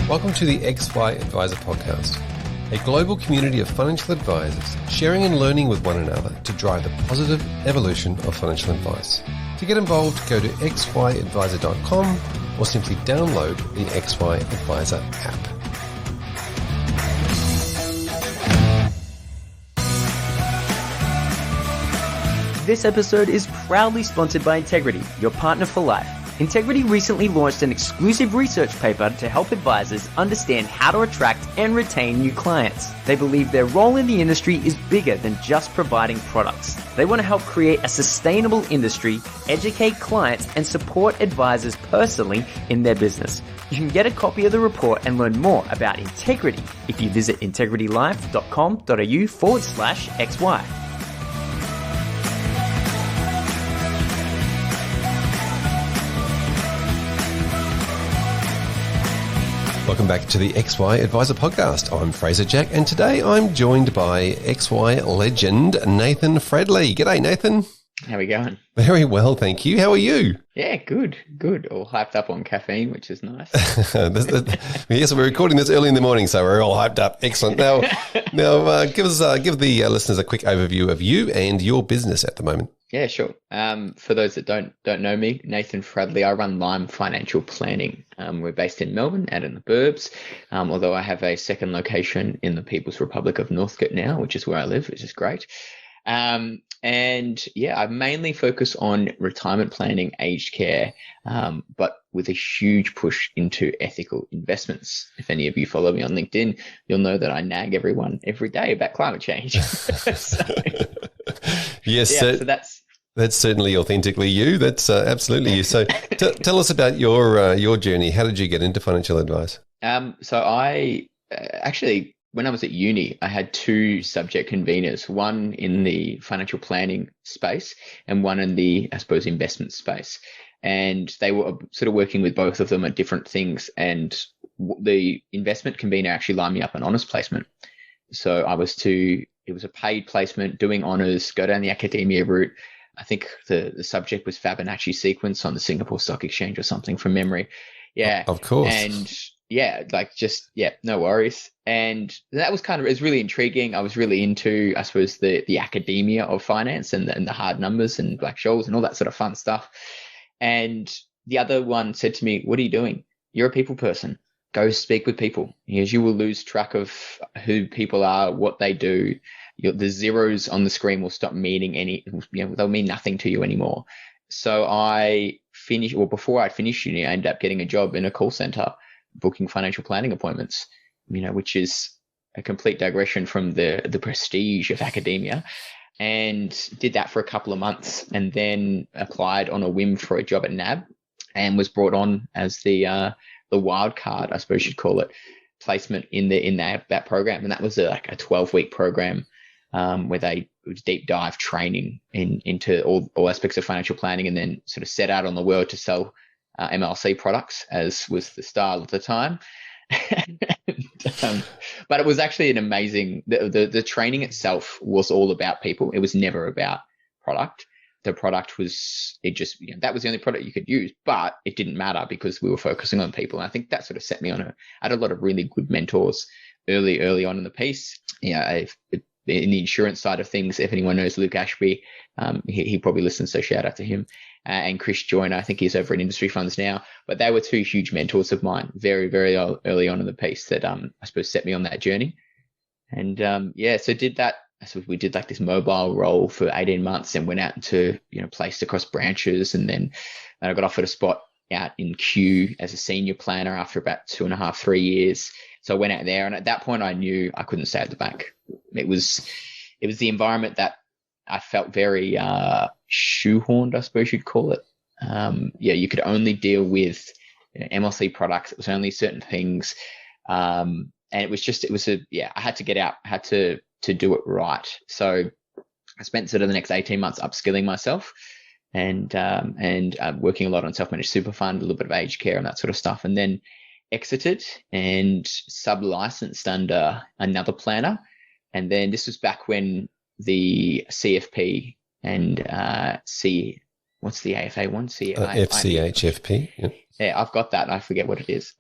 Welcome to the XY Advisor Podcast, a global community of financial advisors sharing and learning with one another to drive the positive evolution of financial advice. To get involved, go to xyadvisor.com or simply download the XY Advisor app. This episode is proudly sponsored by Integrity, your partner for life. Integrity recently launched an exclusive research paper to help advisors understand how to attract and retain new clients. They believe their role in the industry is bigger than just providing products. They want to help create a sustainable industry, educate clients, and support advisors personally in their business. You can get a copy of the report and learn more about Integrity if you visit integritylife.com.au/XY. Welcome back to the XY Advisor Podcast. I'm Fraser Jack, and today I'm joined by XY legend Nathan Fradley. G'day, Nathan. How are we going? Very well, thank you. How are you? Yeah, good. All hyped up on caffeine, which is nice. Yes, we're recording this early in the morning, so we're all hyped up. Excellent. Now, give the listeners a quick overview of you and your business at the moment. Yeah, sure. For those that don't know me, Nathan Fradley, I run Lime Financial Planning. We're based in Melbourne, out in the burbs, although I have a second location in the People's Republic of Northcote now, which is where I live, which is great. And yeah, I mainly focus on retirement planning, aged care, but with a huge push into ethical investments. If any of you follow me on LinkedIn, you'll know that I nag everyone every day about climate change. Yes, yeah, so that's certainly authentically you. That's absolutely you. So tell us about your journey. How did you get into financial advice? So I actually, when I was at uni, I had two subject conveners, one in the financial planning space and one in the, I suppose, investment space. And they were sort of working with both of them at different things. And the investment convener actually lined me up an honours placement. So it was a paid placement, doing honours, go down the academia route. I think the subject was Fibonacci sequence on the Singapore Stock Exchange or something from memory. Yeah. Of course. And yeah, no worries. And that was it was really intriguing. I was really into, I suppose, the academia of finance and the hard numbers and Black-Scholes and all that sort of fun stuff. And the other one said to me, "What are you doing? You're a people person. Go speak with people. Because you will lose track of who people are, what they do. The zeros on the screen will stop meaning they'll mean nothing to you anymore." So before I finished uni, I ended up getting a job in a call center, booking financial planning appointments, which is a complete digression from the prestige of academia, and did that for a couple of months and then applied on a whim for a job at NAB and was brought on as the wild card, I suppose you'd call it, placement in that program. And that was a 12-week program where they would deep dive training into all aspects of financial planning, and then sort of set out on the world to sell MLC products, as was the style at the time. But it was actually an amazing, the training itself was all about people. It was never about product. The product was, that was the only product you could use, but it didn't matter because we were focusing on people. And I think that sort of set me on I had a lot of really good mentors early on in the piece. In the insurance side of things, if anyone knows Luke Ashby, he probably listens, so shout out to him. And Chris Joyner, I think he's over at Industry Funds now. But they were two huge mentors of mine very, very early on in the piece that I suppose set me on that journey. And so did that. So we did this mobile role for 18 months and went out into, placed across branches. And then I got offered a spot out in Q as a senior planner after about 2.5, 3 years. So I went out there, and at that point I knew I couldn't stay at the bank. It was the environment that I felt very shoehorned, I suppose you'd call it. You could only deal with MLC products. It was only certain things. And I had to get out, I had to do it right. So I spent sort of the next 18 months upskilling myself and working a lot on self-managed super fund, a little bit of aged care and that sort of stuff. And then exited and sub-licensed under another planner. And then this was back when the CFP and what's the AFA one? FCHFP. Yeah. Yeah, I've got that and I forget what it is.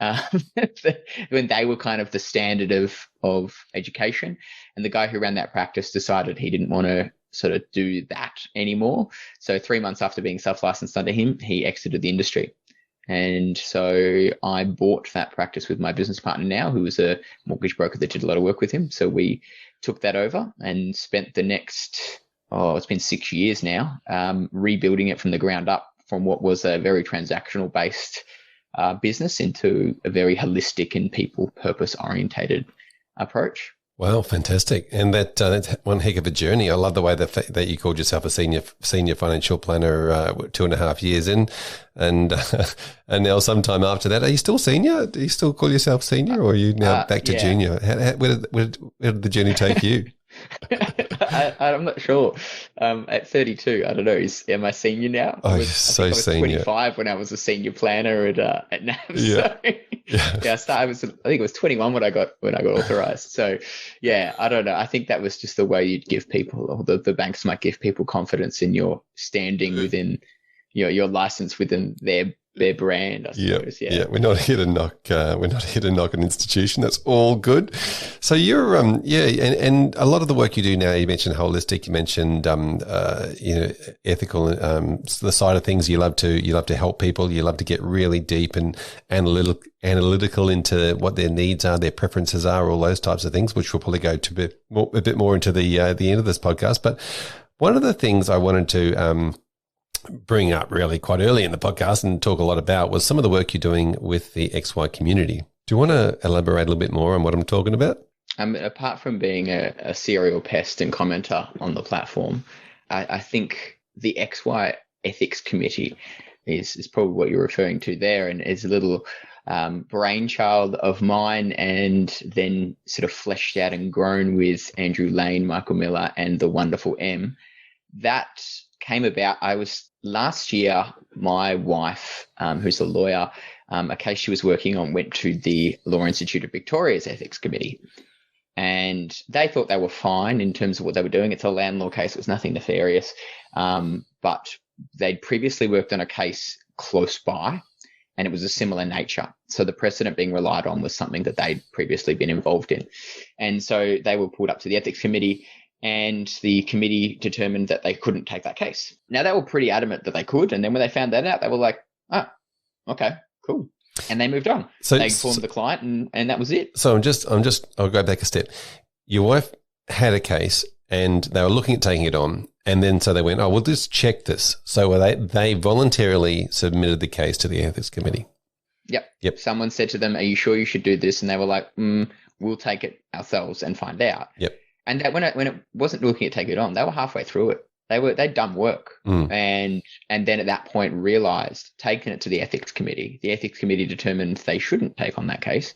When they were kind of the standard of education, and the guy who ran that practice decided he didn't want to sort of do that anymore. So 3 months after being self-licensed under him, he exited the industry. And so I bought that practice with my business partner now, who was a mortgage broker that did a lot of work with him. So we took that over and spent the next, it's been 6 years now, rebuilding it from the ground up, from what was a very transactional based business into a very holistic and people purpose orientated approach. Wow, fantastic. And that's one heck of a journey. I love the way that you called yourself a senior financial planner 2.5 years in, and now sometime after that. Are you still senior? Do you still call yourself senior, or are you now back to junior? Where did the journey take you? I'm not sure. At 32, I don't know. Am I senior now? Oh, I was was senior. 25 when I was a senior planner at NAB. Yeah. So, I think it was 21 when I got authorized. So yeah, I don't know. I think that was just the way you'd give people, or the banks might give people confidence in your standing within your license within their brand, I suppose. Yeah. We're not here to knock. We're not here to knock an institution. That's all good. So you're, and a lot of the work you do now. You mentioned holistic. You mentioned, ethical. The side of things you love to help people. You love to get really deep and analytical into what their needs are, their preferences are, all those types of things, which we'll probably go to a bit more into the end of this podcast. But one of the things I wanted to bring up really quite early in the podcast and talk a lot about was some of the work you're doing with the XY community. Do you want to elaborate a little bit more on what I'm talking about? Apart from being a serial pest and commenter on the platform, I think the XY ethics committee is probably what you're referring to there, and is a little brainchild of mine, and then sort of fleshed out and grown with Andrew Lane, Michael Miller, and the wonderful M. That came about. Last year, my wife, who's a lawyer, a case she was working on went to the Law Institute of Victoria's Ethics Committee. And they thought they were fine in terms of what they were doing. It's a land law case. It was nothing nefarious. But they'd previously worked on a case close by, and it was a similar nature. So the precedent being relied on was something that they'd previously been involved in. And so they were pulled up to the ethics committee, and the committee determined that they couldn't take that case. Now, they were pretty adamant that they could. And then when they found that out, they were like, okay, cool. And they moved on. So they informed the client, and that was it. So I'll go back a step. Your wife had a case and they were looking at taking it on. And then so they went, we'll just check this. So they voluntarily submitted the case to the ethics committee. Yep. Someone said to them, are you sure you should do this? And they were like, we'll take it ourselves and find out. Yep. And that when it wasn't looking at take it on, they were halfway through it. They'd done work, and then at that point realized, taken it to the ethics committee. The ethics committee determined they shouldn't take on that case,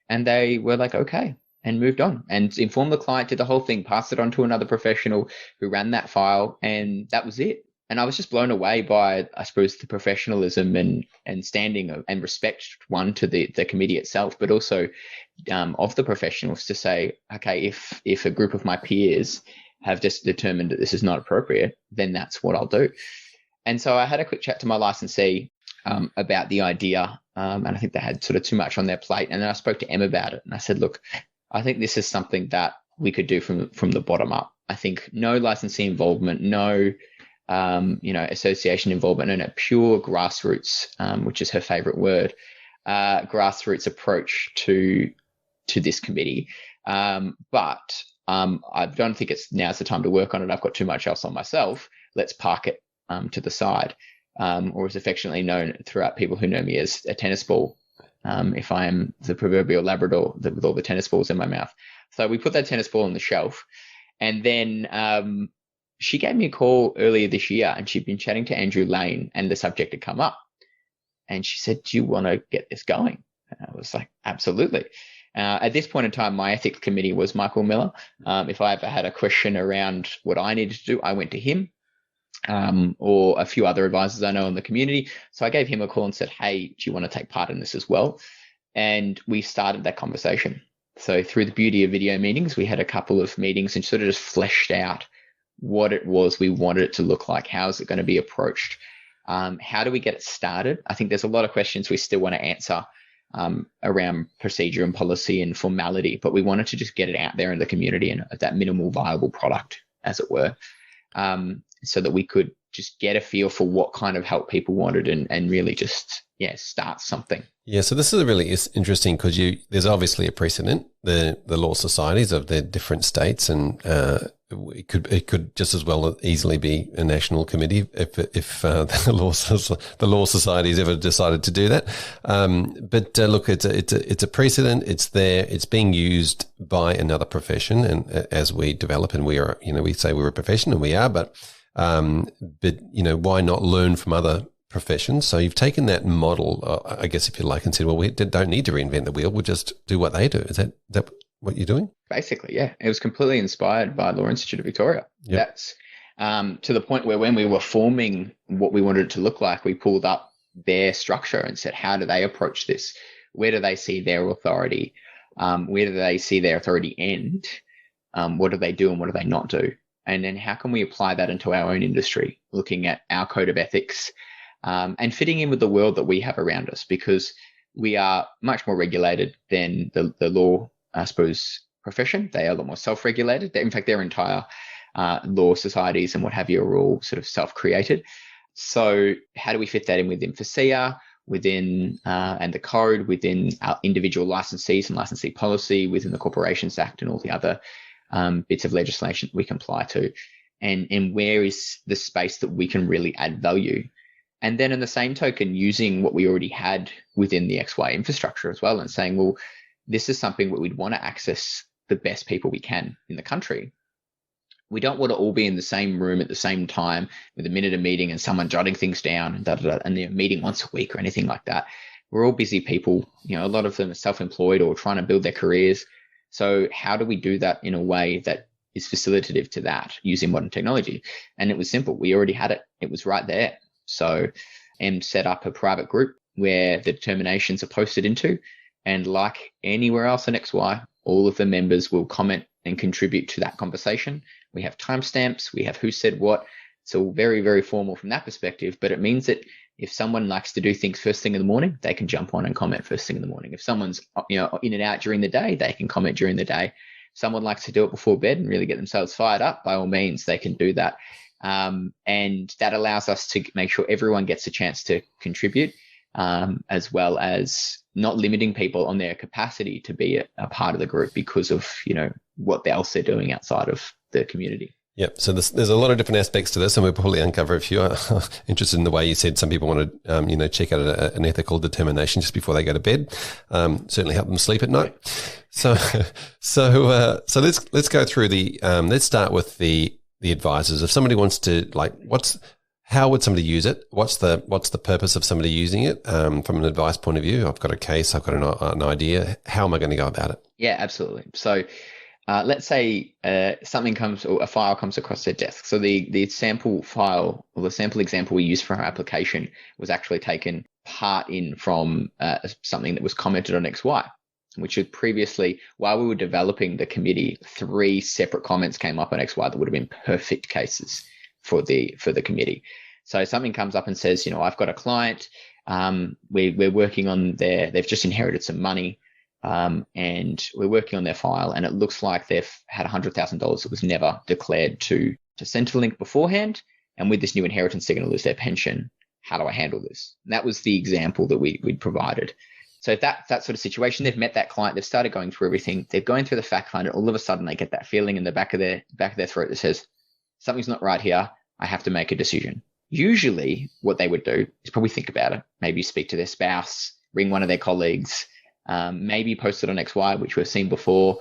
and they were like, okay, and moved on and informed the client, did the whole thing, passed it on to another professional who ran that file, and that was it. And I was just blown away by, I suppose, the professionalism and standing and respect, one, to the committee itself, but also of the professionals to say, okay, if a group of my peers have just determined that this is not appropriate, then that's what I'll do. And so I had a quick chat to my licensee about the idea, and I think they had sort of too much on their plate. And then I spoke to Em about it, and I said, look, I think this is something that we could do from the bottom up. I think no licensee involvement, no association involvement, and a pure grassroots, which is her favorite word, grassroots approach to this committee. But I don't think now's the time to work on it. I've got too much else on myself. Let's park it to the side, or as affectionately known throughout people who know me as a tennis ball, if I am the proverbial Labrador with all the tennis balls in my mouth. So we put that tennis ball on the shelf, and then she gave me a call earlier this year, and she'd been chatting to Andrew Lane, and the subject had come up. And she said, do you want to get this going? And I was like, absolutely. At this point in time, my ethics committee was Michael Miller. If I ever had a question around what I needed to do, I went to him, or a few other advisors I know in the community. So I gave him a call and said, hey, do you want to take part in this as well? And we started that conversation. So through the beauty of video meetings, we had a couple of meetings and sort of just fleshed out what it was we wanted it to look like. How is it going to be approached? How do we get it started? I think there's a lot of questions we still want to answer around procedure and policy and formality, but we wanted to just get it out there in the community and that minimal viable product, as it were, so that we could just get a feel for what kind of help people wanted and really just, start something. Yeah, so this is really interesting because there's obviously a precedent, the law societies of the different states, and it could just as well easily be a national committee if the law societies ever decided to do that. But look, it's a precedent. It's there. It's being used by another profession, and as we develop, and we are, we say we're a profession, and we are, but why not learn from other professions? So you've taken that model, I guess, if you like, and said, well, we don't need to reinvent the wheel. We'll just do what they do. Is that what you're doing? Basically, yeah. It was completely inspired by Law Institute of Victoria. Yep. That's to the point where when we were forming what we wanted it to look like, we pulled up their structure and said, how do they approach this? Where do they see their authority? Where do they see their authority end? What do they do and what do they not do? And then how can we apply that into our own industry, looking at our code of ethics, and fitting in with the world that we have around us, because we are much more regulated than the law, I suppose, profession. They are a lot more self-regulated. In fact, their entire law societies and what have you are all sort of self-created. So how do we fit that in within FASEA, within and the code, within our individual licensees and licensee policy, within the Corporations Act and all the other bits of legislation we can apply to, and where is the space that we can really add value? And then in the same token, using what we already had within the XY infrastructure as well, and saying, well, this is something where we'd want to access the best people we can in the country. We don't want to all be in the same room at the same time with a minute of meeting and someone jotting things down and and they're meeting once a week or anything like that. We're all busy people. A lot of them are self-employed or trying to build their careers. So how do we do that in a way that is facilitative to that using modern technology? And it was simple. We already had it. It was right there. So M set up a private group where the determinations are posted into, and like anywhere else in XY, all of the members will comment and contribute to that conversation. We have timestamps, we have who said what. It's all very, very formal from that perspective, but it means that if someone likes to do things first thing in the morning, they can jump on and comment first thing in the morning. If someone's in and out during the day, they can comment during the day. If someone likes to do it before bed and really get themselves fired up, by all means, they can do that. And that allows us to make sure everyone gets a chance to contribute, as well as not limiting people on their capacity to be a part of the group because of, what else they're doing outside of the community. Yep. So there's a lot of different aspects to this, and we'll probably uncover a few. Interested in the way you said some people want to, check out an ethical determination just before they go to bed. Certainly help them sleep at night. So let's go through let's start with the advisors. If somebody wants to, how would somebody use it? What's the purpose of somebody using it from an advice point of view? I've got a case, I've got an idea. How am I going to go about it? Yeah, absolutely. So let's say something comes, or a file comes across their desk. So the sample file, or the sample example we used for our application was actually taken part in from something that was commented on XY, which had previously, while we were developing the committee, 3 separate comments came up on XY that would have been perfect cases for the committee. So something comes up and says, I've got a client, we're working on they've just inherited some money, and we're working on their file, and it looks like they've had $100,000 that was never declared to Centrelink beforehand, and with this new inheritance, they're going to lose their pension. How do I handle this? And that was the example that we'd provided. So if that sort of situation, they've met that client, they've started going through everything, they're going through the fact find, and all of a sudden they get that feeling in the back of their throat that says, something's not right here, I have to make a decision. Usually what they would do is probably think about it, maybe speak to their spouse, ring one of their colleagues, maybe post it on XY, which we've seen before,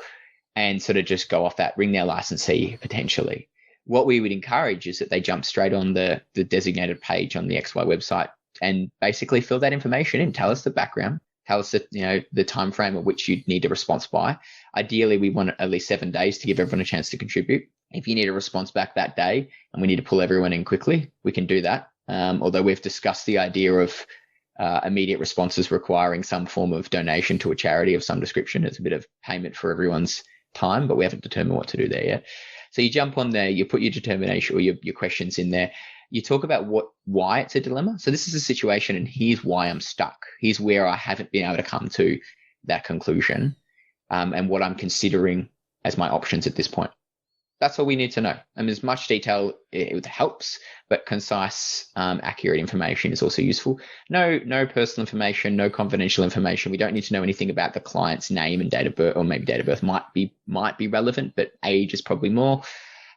and sort of just go off that, ring their licensee potentially. What we would encourage is that they jump straight on the designated page on the XY website and basically fill that information in, tell us the background, tell us the time frame at which you'd need a response by. Ideally, we want at least 7 days to give everyone a chance to contribute. If you need a response back that day and we need to pull everyone in quickly, we can do that. Although we've discussed the idea of immediate responses requiring some form of donation to a charity of some description. It's a bit of payment for everyone's time, but we haven't determined what to do there yet. So you jump on there, you put your determination or your questions in there, you talk about why it's a dilemma. So this is a situation and here's why I'm stuck. Here's where I haven't been able to come to that conclusion, and what I'm considering as my options at this point. That's all we need to know. I mean, as much detail, it helps, but concise, accurate information is also useful. No personal information, no confidential information. We don't need to know anything about the client's name and date of birth, or maybe date of birth might be relevant, but age is probably more.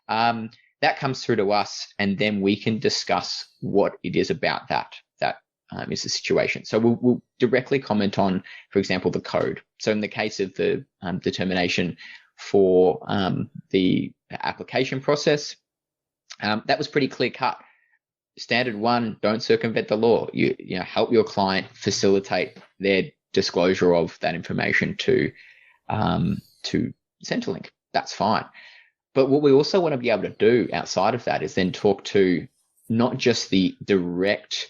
That comes through to us, and then we can discuss what it is about that is the situation. So we'll directly comment on, for example, the code. So in the case of the determination for the application process, that was pretty clear cut. Standard 1, don't circumvent the law. You know, help your client facilitate their disclosure of that information to Centrelink. That's fine. But what we also want to be able to do outside of that is then talk to not just the direct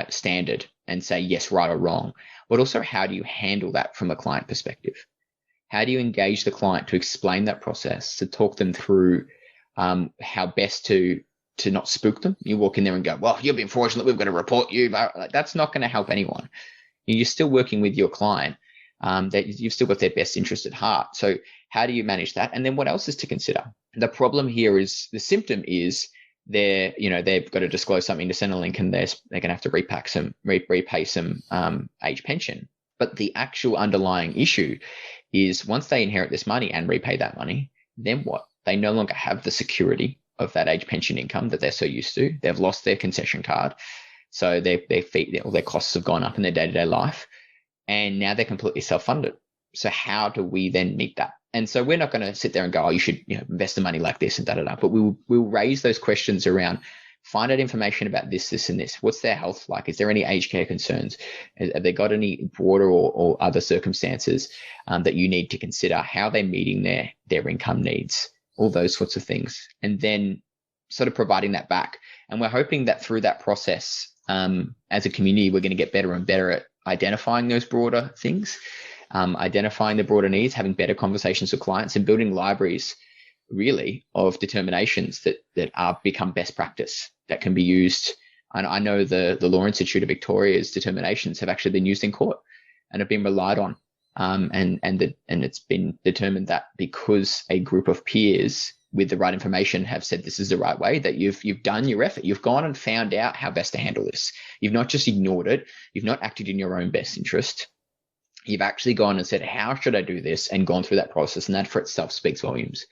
standard and say yes, right or wrong, but also how do you handle that from a client perspective? How do you engage the client to explain that process, to talk them through how best to not spook them? You walk in there and go, well, you've been fraudulent, we've got to report you. But that's not going to help anyone. You're still working with your client, that you've still got their best interest at heart. So how do you manage that? And then what else is to consider? The problem here is, the symptom is they've got to disclose something to Centrelink, and they're going to have to repay some age pension. But the actual underlying issue is, once they inherit this money and repay that money, then what? They no longer have the security of that age pension income that they're so used to. They've lost their concession card. So all their costs have gone up in their day-to-day life. And now they're completely self-funded. So how do we then meet that? And so we're not going to sit there and go, oh, you should invest the money like this and da-da-da. But we'll raise those questions around, find out information about this, this, and this. What's their health like? Is there any aged care concerns? Have they got any broader or other circumstances that you need to consider? How are they meeting their income needs? All those sorts of things. And then sort of providing that back. And we're hoping that through that process, as a community, we're going to get better and better at identifying those broader things, identifying the broader needs, having better conversations with clients, and building libraries really of determinations that are become best practice that can be used. And I know the Law Institute of Victoria's determinations have actually been used in court and have been relied on. And it's been determined that because a group of peers with the right information have said this is the right way, that you've done your effort. You've gone and found out how best to handle this. You've not just ignored it. You've not acted in your own best interest. You've actually gone and said, how should I do this? And gone through that process. And that for itself speaks volumes.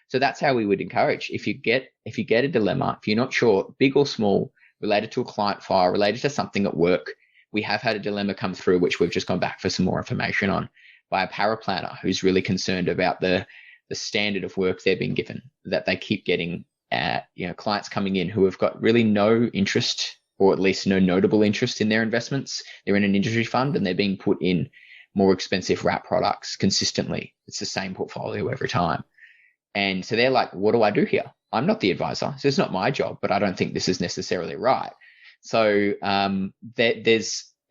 So that's how we would encourage. If you get a dilemma, if you're not sure, big or small, related to a client file, related to something at work, we have had a dilemma come through, which we've just gone back for some more information on, by a paraplanner who's really concerned about the standard of work they're being given, that they keep getting clients coming in who have got really no interest, or at least no notable interest in their investments. They're in an industry fund and they're being put in more expensive wrap products consistently. It's the same portfolio every time. And so they're like, what do I do here? I'm not the advisor, so it's not my job, but I don't think this is necessarily right. So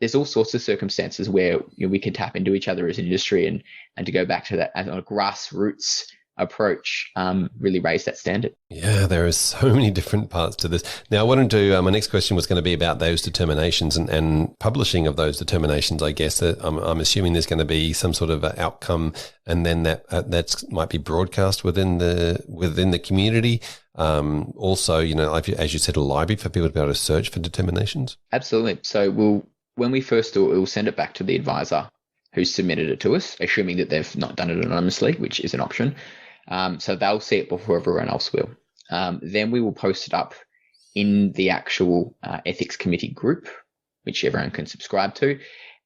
there's all sorts of circumstances where we can tap into each other as an industry, and to go back to that as a grassroots approach, really raise that standard. Yeah, there are so many different parts to this. Now, I wanted to, my next question was going to be about those determinations and publishing of those determinations. I guess that I'm assuming there's going to be some sort of outcome, and then that might be broadcast within the community. Also, as you said, a library for people to be able to search for determinations. Absolutely. So when we first do it, we'll send it back to the advisor who submitted it to us, assuming that they've not done it anonymously, which is an option. So they'll see it before everyone else will. Then we will post it up in the actual ethics committee group, which everyone can subscribe to.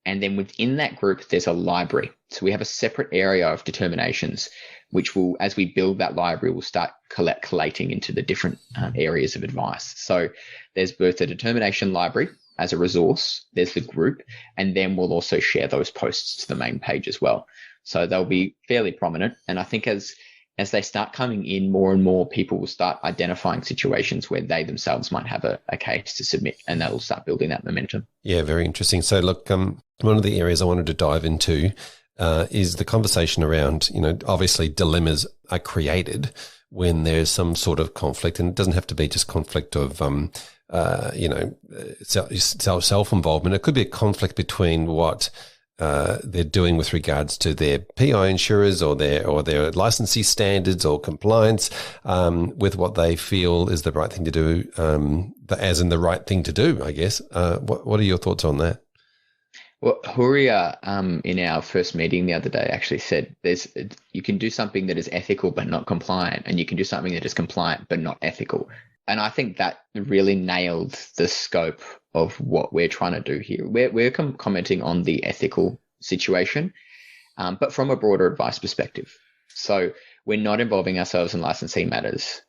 And then within that group, there's a library. So we have a separate area of determinations, which will, as we build that library, we'll start collating into the different areas of advice. So there's both a determination library as a resource, there's the group, and then we'll also share those posts to the main page as well. So they'll be fairly prominent. And I think as they start coming in, more and more people will start identifying situations where they themselves might have a case to submit, and that'll start building that momentum. Yeah, very interesting. So look, one of the areas I wanted to dive into is the conversation around, obviously dilemmas are created when there's some sort of conflict, and it doesn't have to be just conflict of, self-involvement. It could be a conflict between what they're doing with regards to their PI insurers or their licensee standards or compliance with what they feel is the right thing to do, as in the right thing to do, I guess. What are your thoughts on that? Well, Huria, in our first meeting the other day, actually said you can do something that is ethical but not compliant, and you can do something that is compliant but not ethical. And I think that really nailed the scope of what we're trying to do here. We're commenting on the ethical situation, but from a broader advice perspective. So we're not involving ourselves in licensee matters.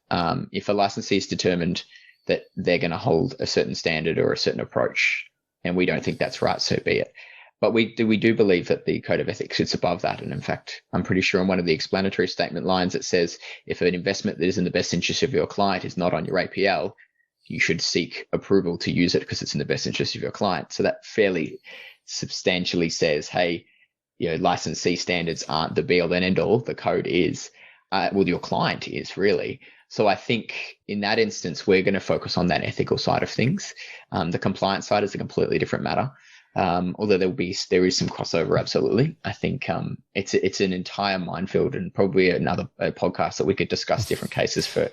If a licensee is determined that they're going to hold a certain standard or a certain approach, and we don't think that's right, so be it. But we do believe that the code of ethics sits above that. And in fact, I'm pretty sure in one of the explanatory statement lines, it says, if an investment that is in the best interest of your client is not on your APL, you should seek approval to use it because it's in the best interest of your client. So that fairly substantially says, hey, licensee standards aren't the be all and end all. The code is, your client is really. So I think in that instance, we're going to focus on that ethical side of things. The compliance side is a completely different matter. Although there is some crossover, absolutely. I think it's an entire minefield, and probably another podcast that we could discuss different cases for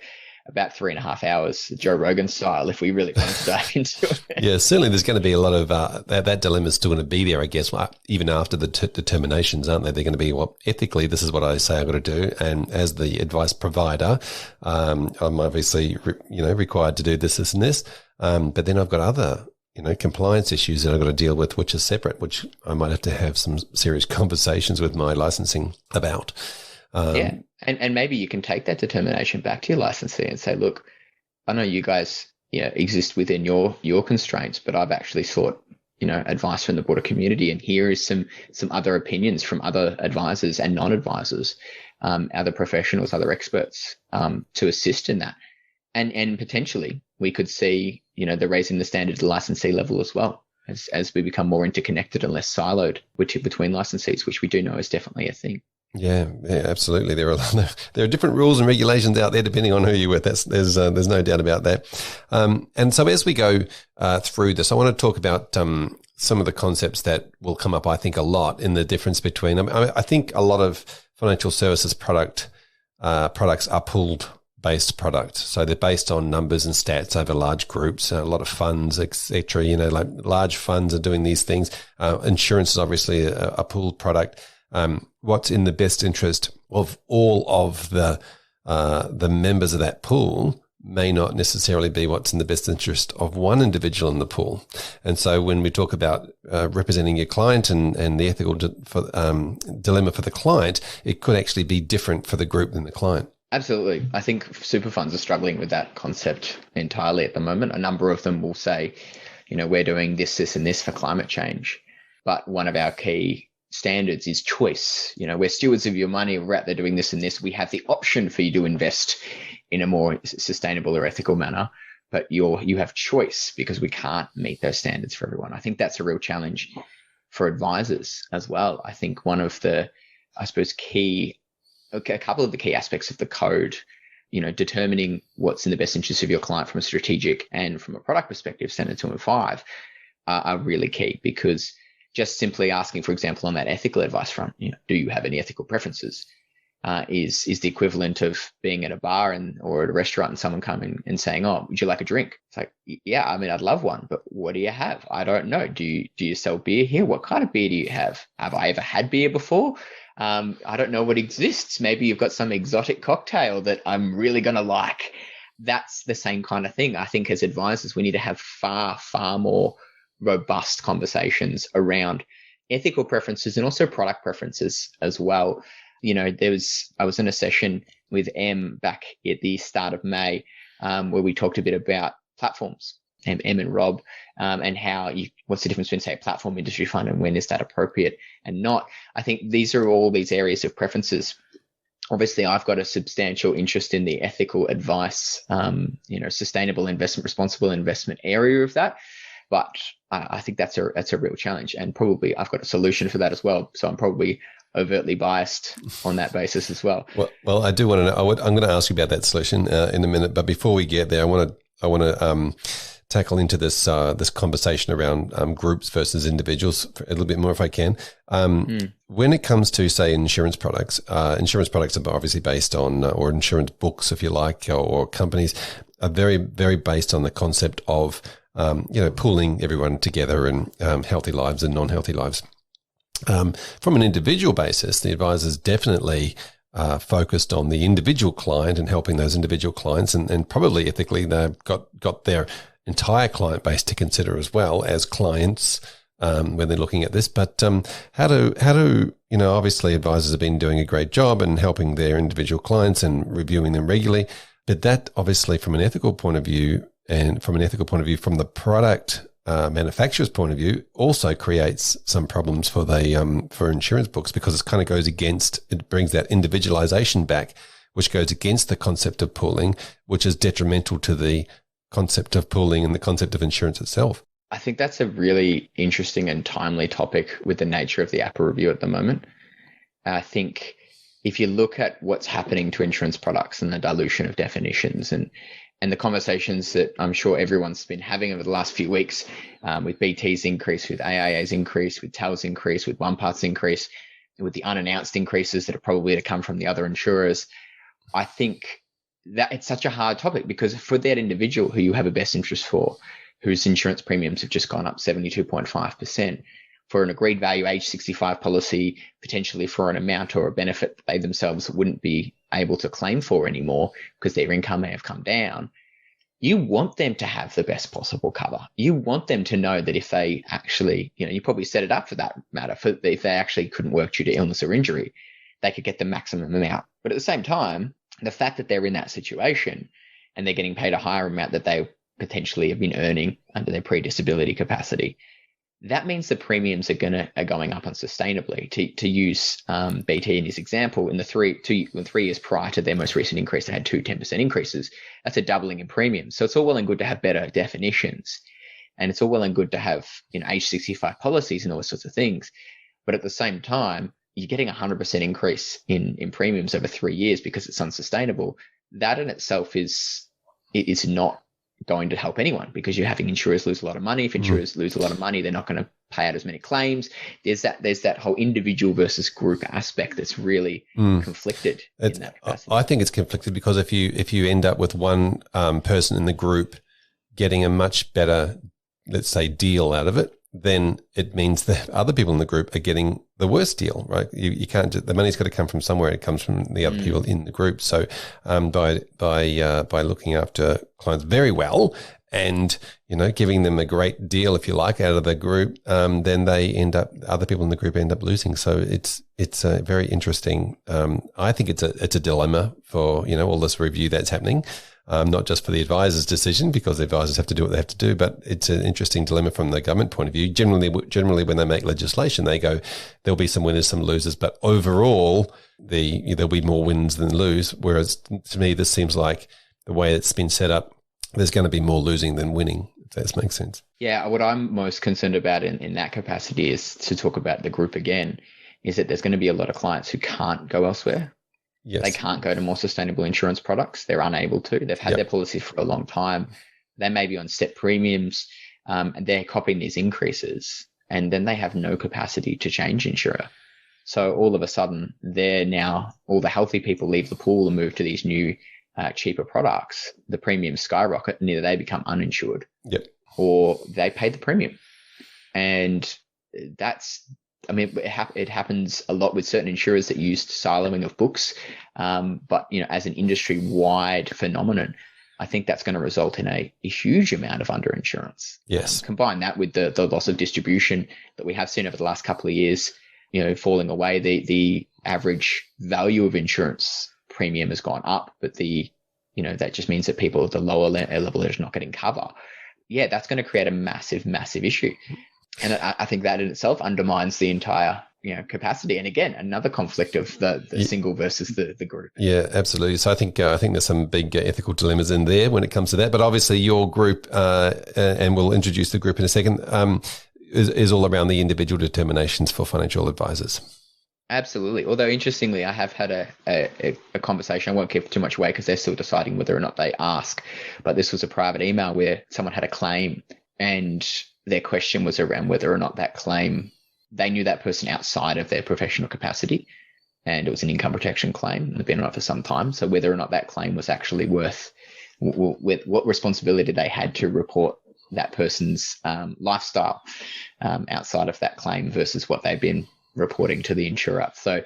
about 3.5 hours, Joe Rogan style, if we really wanted to dive into it. Yeah, certainly there's going to be a lot of that dilemma is still going to be there, I guess, even after the determinations, aren't they? They're going to be, well, ethically, this is what I say I've got to do. And as the advice provider, I'm obviously, required to do this, this, and this. But then I've got other, compliance issues that I've got to deal with, which are separate, which I might have to have some serious conversations with my licensing about. Yeah. And maybe you can take that determination back to your licensee and say, look, I know you guys exist within your constraints, but I've actually sought advice from the broader community, and here is some other opinions from other advisors and non-advisors, other professionals, other experts, to assist in that. And potentially we could see the raising the standard at the licensee level as well, as we become more interconnected and less siloed between licensees, which we do know is definitely a thing. Yeah, absolutely. There are different rules and regulations out there depending on who you're with. There's no doubt about that. And so as we go through this, I want to talk about some of the concepts that will come up, I think, a lot in the difference between them. I think a lot of financial services products are pooled based product. So they're based on numbers and stats over large groups, a lot of funds, etc. Like large funds are doing these things. Insurance is obviously a pooled product. What's in the best interest of all of the members of that pool may not necessarily be what's in the best interest of one individual in the pool. And so when we talk about representing your client and the ethical dilemma for the client, it could actually be different for the group than the client. Absolutely. I think super funds are struggling with that concept entirely at the moment. A number of them will say, we're doing this, and this for climate change. But one of our key standards is choice. We're stewards of your money. We're out there doing this and this. We have the option for you to invest in a more sustainable or ethical manner, but you have choice because we can't meet those standards for everyone. I think that's a real challenge for advisors as well. I think one of the, a couple of the key aspects of the code, determining what's in the best interest of your client from a strategic and from a product perspective, standard 2 and 5 are really key, because just simply asking, for example, on that ethical advice front, do you have any ethical preferences, is the equivalent of being at a bar or at a restaurant and someone coming and saying, oh, would you like a drink? It's like, yeah, I'd love one, but what do you have? I don't know. Do you sell beer here? What kind of beer do you have? Have I ever had beer before? I don't know what exists. Maybe you've got some exotic cocktail that I'm really going to like. That's the same kind of thing. I think as advisors, we need to have far, far more robust conversations around ethical preferences and also product preferences as well. I was in a session with Em back at the start of May, where we talked a bit about platforms, Em and Rob, and what's the difference between, say, a platform industry fund and when is that appropriate and not. I think these are all these areas of preferences. Obviously, I've got a substantial interest in the ethical advice, sustainable investment, responsible investment area of that. But I think that's a real challenge, and probably I've got a solution for that as well. So I'm probably overtly biased on that basis as well. Well, I do want to know. I'm going to ask you about that solution in a minute, but before we get there, I want to tackle into this conversation around groups versus individuals a little bit more, if I can. When it comes to, say, insurance products are obviously based on, or insurance books, if you like, or companies are very, very based on the concept of pooling everyone together and healthy lives and non-healthy lives. From an individual basis, the advisors definitely focused on the individual client and helping those individual clients, and probably ethically they've got their entire client base to consider as well as clients when they're looking at this. But how do obviously advisors have been doing a great job and helping their individual clients and reviewing them regularly. But that obviously from an ethical point of view and from the product manufacturer's point of view also creates some problems for insurance books, because it kind of it brings that individualization back, which goes against the concept of pooling, which is detrimental to the concept of pooling and the concept of insurance itself. I think that's a really interesting and timely topic with the nature of the APRA review at the moment. I think if you look at what's happening to insurance products and the dilution of definitions and the conversations that I'm sure everyone's been having over the last few weeks, with BT's increase, with AIA's increase, with TAL's increase, with OnePath's increase, with the unannounced increases that are probably to come from the other insurers, I think that it's such a hard topic, because for that individual who you have a best interest for, whose insurance premiums have just gone up 72.5%, for an agreed value age 65 policy, potentially for an amount or a benefit that they themselves wouldn't be able to claim for anymore because their income may have come down, you want them to have the best possible cover. You want them to know that if they actually, you probably set it up for that matter, if they actually couldn't work due to illness or injury, they could get the maximum amount. But at the same time, the fact that they're in that situation and they're getting paid a higher amount that they potentially have been earning under their pre-disability capacity, that means the premiums are going up unsustainably. To use BT in his example, in the 3 years prior to their most recent increase, they had 10% increases. That's a doubling in premiums. So it's all well and good to have better definitions, and it's all well and good to have age 65 policies and all sorts of things. But at the same time, you're getting 100% increase in premiums over 3 years because it's unsustainable. That in itself is not going to help anyone, because you're having insurers lose a lot of money. If insurers lose a lot of money, they're not going to pay out as many claims. There's that whole individual versus group aspect that's really conflicted in that capacity. I think it's conflicted because if you end up with one person in the group getting a much better, let's say, deal out of it, then it means that other people in the group are getting the worst deal, right? You can't the money's got to come from somewhere. It comes from the other people in the group. So by looking after clients very well and giving them a great deal, if you like, out of the group, then other people in the group end up losing. So it's a very interesting. I think it's a dilemma for all this review that's happening. Not just for the advisor's decision, because the advisors have to do what they have to do, but it's an interesting dilemma from the government point of view. Generally, when they make legislation, they go, there'll be some winners, some losers, but overall, there'll be more wins than lose. Whereas to me, this seems like the way it's been set up, there's going to be more losing than winning, if that makes sense. Yeah, what I'm most concerned about in that capacity is to talk about the group again, is that there's going to be a lot of clients who can't go elsewhere. Yes. They can't go to more sustainable insurance products. They're unable to. They've had their policy for a long time. They may be on set premiums, and they're copying these increases, and then they have no capacity to change insurer. So all of a sudden, all the healthy people leave the pool and move to these new, cheaper products. The premiums skyrocket, and either they become uninsured, or they pay the premium. And it happens a lot with certain insurers that used siloing of books. But, as an industry-wide phenomenon, I think that's going to result in a huge amount of underinsurance. Yes. Combine that with the loss of distribution that we have seen over the last couple of years, falling away. The average value of insurance premium has gone up, but that just means that people at the lower level are not getting cover. Yeah, that's going to create a massive, massive issue. And I think that in itself undermines the entire, capacity. And again, another conflict of the single versus the group. Yeah, absolutely. So I think there's some big ethical dilemmas in there when it comes to that. But obviously, your group, and we'll introduce the group in a second, is all around the individual determinations for financial advisors. Absolutely. Although interestingly, I have had a conversation. I won't give too much away because they're still deciding whether or not they ask. But this was a private email where someone had a claim, and their question was around whether or not that claim, they knew that person outside of their professional capacity, and it was an income protection claim. They've been on it for some time. So whether or not that claim was actually worth, with what responsibility they had to report that person's lifestyle outside of that claim versus what they've been reporting to the insurer. So,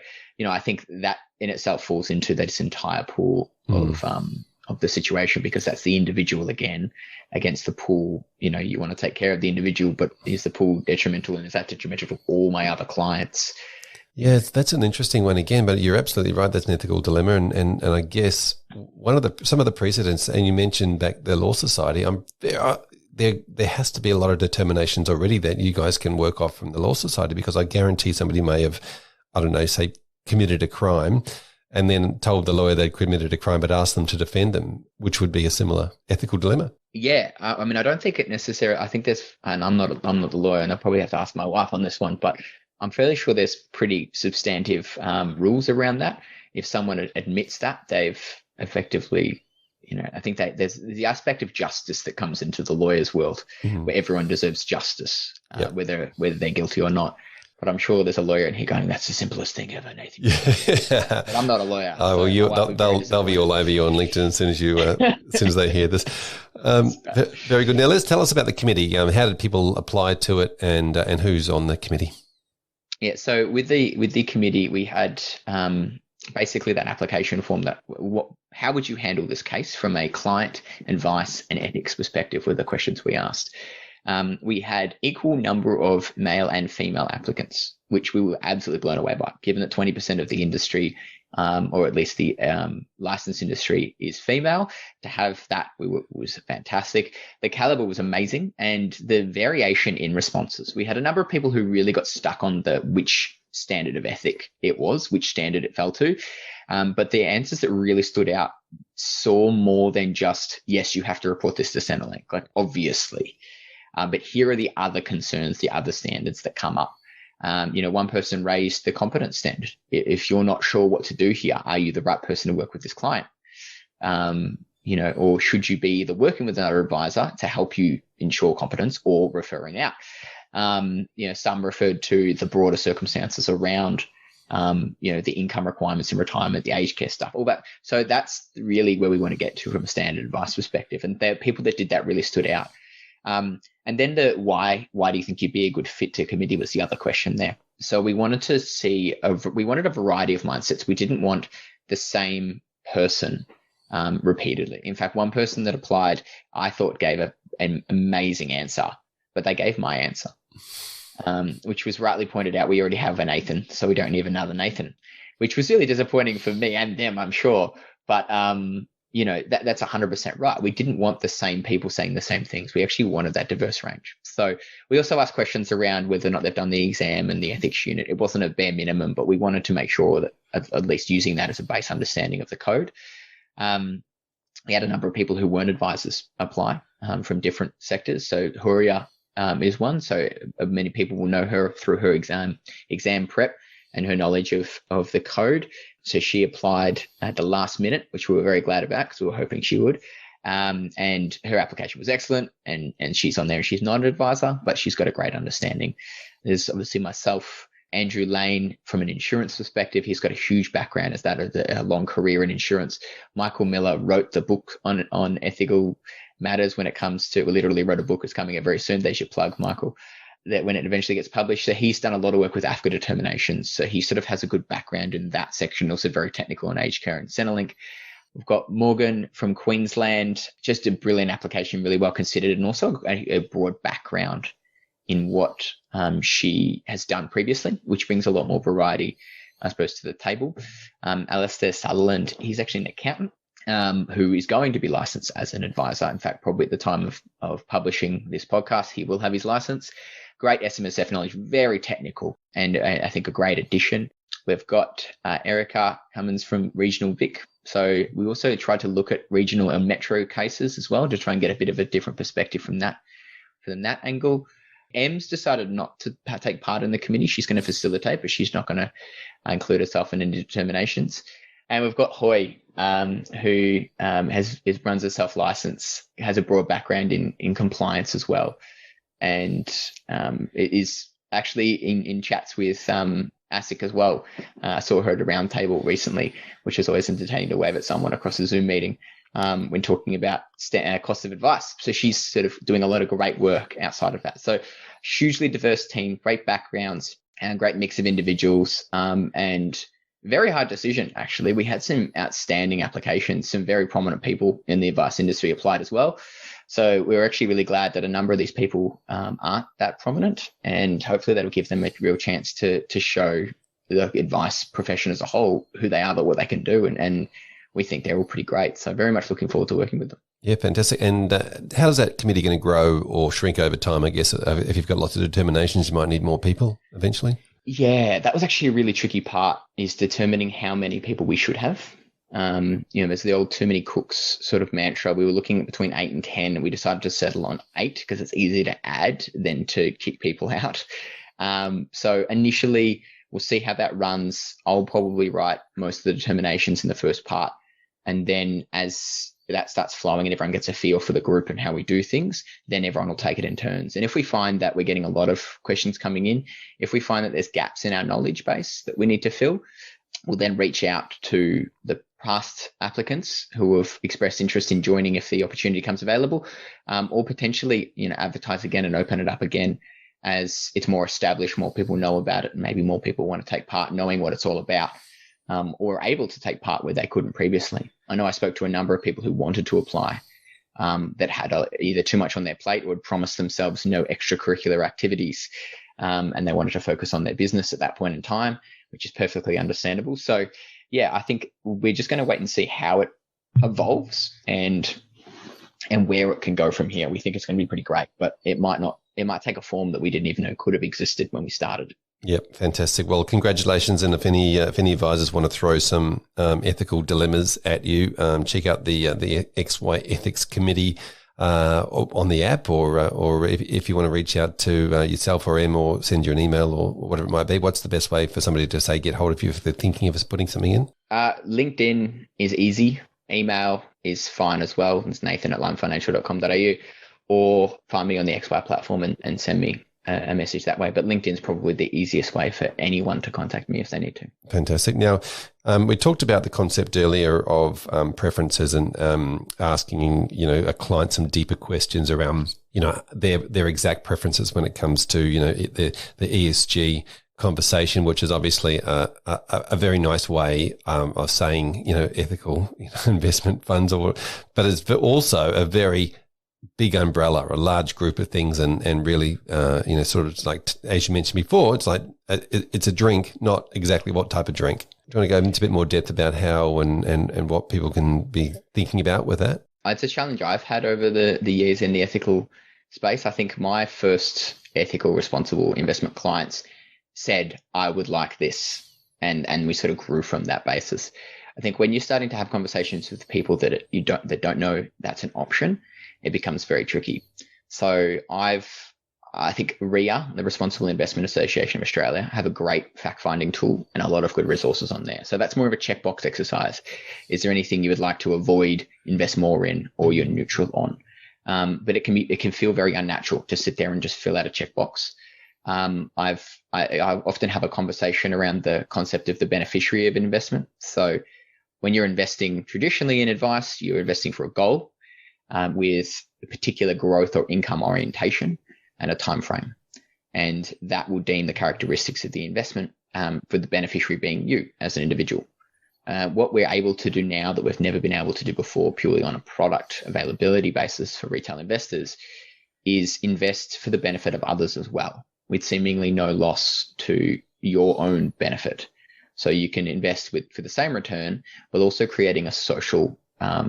I think that in itself falls into this entire pool of the situation, because that's the individual again against the pool. You want to take care of the individual, but is the pool detrimental, and is that detrimental to all my other clients? Yeah, that's an interesting one again, but you're absolutely right. That's an ethical dilemma. And I guess some of the precedents, and you mentioned back the Law Society, there has to be a lot of determinations already that you guys can work off from the Law Society, because I guarantee somebody may have, I don't know, say committed a crime and then told the lawyer they'd committed a crime but asked them to defend them, which would be a similar ethical dilemma. Yeah. I mean, I don't think it necessarily, I think there's, and I'm not the lawyer, and I'll probably have to ask my wife on this one, but I'm fairly sure there's pretty substantive rules around that. If someone admits that, they've effectively, I think that there's the aspect of justice that comes into the lawyer's world, where everyone deserves justice, whether they're guilty or not. But I'm sure there's a lawyer in here going, "That's the simplest thing ever, Nathan." Yeah. But I'm not a lawyer. Oh, well, they'll be all over you on LinkedIn as soon as they hear this. Very good. Now, tell us about the committee. How did people apply to it, and who's on the committee? Yeah. So with the committee, we had basically that application form that how would you handle this case from a client, advice, and ethics perspective were the questions we asked. We had equal number of male and female applicants, which we were absolutely blown away by, given that 20% of the industry, or at least the licensed industry, is female. To have that was fantastic. The caliber was amazing, and the variation in responses. We had a number of people who really got stuck on which standard of ethic it was, which standard it fell to. But the answers that really stood out saw more than just, yes, you have to report this to Centrelink, like obviously. But here are the other concerns, the other standards that come up. One person raised the competence standard. If you're not sure what to do here, are you the right person to work with this client? Or should you be either working with another advisor to help you ensure competence or referring out? Some referred to the broader circumstances around, the income requirements in retirement, the aged care stuff, all that. So that's really where we want to get to from a standard advice perspective. And the people that did that really stood out. And then the why do you think you'd be a good fit to committee was the other question there. So we wanted to see, we wanted a variety of mindsets. We didn't want the same person repeatedly. In fact, one person that applied, I thought gave an amazing answer, but they gave my answer, which was rightly pointed out. We already have a Nathan, so we don't need another Nathan, which was really disappointing for me and them, I'm sure. But that's 100% right. We didn't want the same people saying the same things. We actually wanted that diverse range. So we also asked questions around whether or not they've done the exam and the ethics unit. It wasn't a bare minimum, but we wanted to make sure that at least using that as a base understanding of the code. We had a number of people who weren't advisors apply from different sectors. So Huria is one. So many people will know her through her exam prep and her knowledge of the code. So she applied at the last minute, which we were very glad about because we were hoping she would. And her application was excellent, and she's on there. She's not an advisor, but she's got a great understanding. There's obviously myself, Andrew Lane, from an insurance perspective. He's got a huge background as that of a long career in insurance. Michael Miller wrote the book on ethical matters when it comes to, we literally wrote a book. It's coming out very soon. There's your plug, Michael, that when it eventually gets published. So he's done a lot of work with AFCA determinations. So he sort of has a good background in that section, also very technical on aged care and Centrelink. We've got Morgan from Queensland, just a brilliant application, really well considered, and also a broad background in what she has done previously, which brings a lot more variety, I suppose, to the table. Alastair Sutherland, he's actually an accountant who is going to be licensed as an advisor. In fact, probably at the time of publishing this podcast, he will have his license. Great SMSF knowledge, very technical, and I think a great addition. We've got Erica Cummins from Regional Vic. So we also tried to look at regional and metro cases as well to try and get a bit of a different perspective from that angle. Em's decided not to take part in the committee. She's going to facilitate, but she's not going to include herself in any determinations. And we've got Hoy, who runs a self-license, has a broad background in compliance as well, and is actually in chats with ASIC as well. I saw her at a round table recently, which is always entertaining to wave at someone across a Zoom meeting when talking about cost of advice. So she's sort of doing a lot of great work outside of that. So hugely diverse team, great backgrounds, and a great mix of individuals, and very hard decision, actually. We had some outstanding applications, some very prominent people in the advice industry applied as well. So we were actually really glad that a number of these people aren't that prominent, and hopefully that'll give them a real chance to show the advice profession as a whole who they are, but what they can do. And we think they're all pretty great. So very much looking forward to working with them. Yeah, fantastic. And how is that committee going to grow or shrink over time? I guess if you've got lots of determinations, you might need more people eventually. Yeah, that was actually a really tricky part, is determining how many people we should have. There's the old too many cooks sort of mantra. We were looking at between 8 and 10, and we decided to settle on 8 because it's easier to add than to kick people out. So initially, we'll see how that runs. I'll probably write most of the determinations in the first part. And then as that starts flowing and everyone gets a feel for the group and how we do things, then everyone will take it in turns. And if we find that we're getting a lot of questions coming in, if we find that there's gaps in our knowledge base that we need to fill, we'll then reach out to the past applicants who have expressed interest in joining if the opportunity comes available, or potentially, advertise again and open it up again as it's more established, more people know about it, and maybe more people want to take part knowing what it's all about. Or able to take part where they couldn't previously. I know I spoke to a number of people who wanted to apply that had either too much on their plate or had promised themselves no extracurricular activities, and they wanted to focus on their business at that point in time, which is perfectly understandable. So, yeah, I think we're just going to wait and see how it evolves and where it can go from here. We think it's going to be pretty great, but it might not. It might take a form that we didn't even know could have existed when we started. Yep, fantastic. Well, congratulations. And if any advisors want to throw some ethical dilemmas at you, check out the XY Ethics Committee on the app, or if you want to reach out to yourself or Em, or send you an email or whatever it might be. What's the best way for somebody to say get hold of you if they're thinking of us putting something in? LinkedIn is easy. Email is fine as well. It's nathan@limefinancial.com.au, or find me on the XY platform and send me a message that way. But LinkedIn's probably the easiest way for anyone to contact me if they need to. Fantastic. Now, we talked about the concept earlier of preferences and asking, a client some deeper questions around, their exact preferences when it comes to, the ESG conversation, which is obviously a very nice way of saying, ethical investment funds, but it's also a very big umbrella, a large group of things, and really, sort of like, as you mentioned before, it's like it's a drink, not exactly what type of drink. Do you want to go into a bit more depth about how and what people can be thinking about with that? It's a challenge I've had over the years in the ethical space. I think my first ethical, responsible investment clients said, I would like this. And we sort of grew from that basis. I think when you're starting to have conversations with people that don't know that's an option, it becomes very tricky. So I think RIA, the Responsible Investment Association of Australia, have a great fact-finding tool and a lot of good resources on there. So that's more of a checkbox exercise. Is there anything you would like to avoid, invest more in, or you're neutral on? But it can feel very unnatural to sit there and just fill out a checkbox. I often have a conversation around the concept of the beneficiary of an investment. So when you're investing traditionally in advice, you're investing for a goal, with a particular growth or income orientation and a time frame. And that will deem the characteristics of the investment, for the beneficiary being you as an individual. What we're able to do now that we've never been able to do before, purely on a product availability basis for retail investors, is invest for the benefit of others as well, with seemingly no loss to your own benefit. So you can invest for the same return, but also creating a social, a